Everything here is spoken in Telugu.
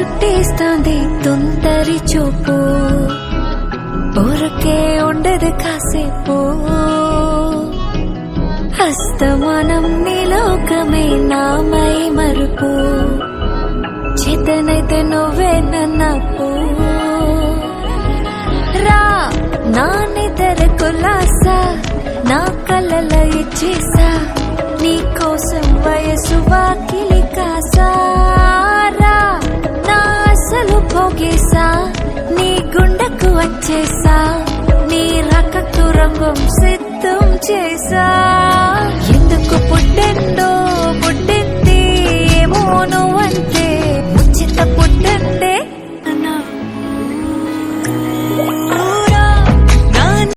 చుట్టేస్తాంది తొందరి చూపు, ఊరకే ఉండదు కాసేపు. హస్తమానం నీలోకమే నామై మరుపు, చేతనైతే నువ్వే నన్నప్పు. రా నా నిద్ర కులాసా, నా కలల ఇచ్చేసా, నీ కోసం వయసు వాకిలి కాసా. రా నా అసలు పోగేసా, నీ గుండెకు వచ్చేసా, నీ రకకు రంగం సిద్ధం చేసా.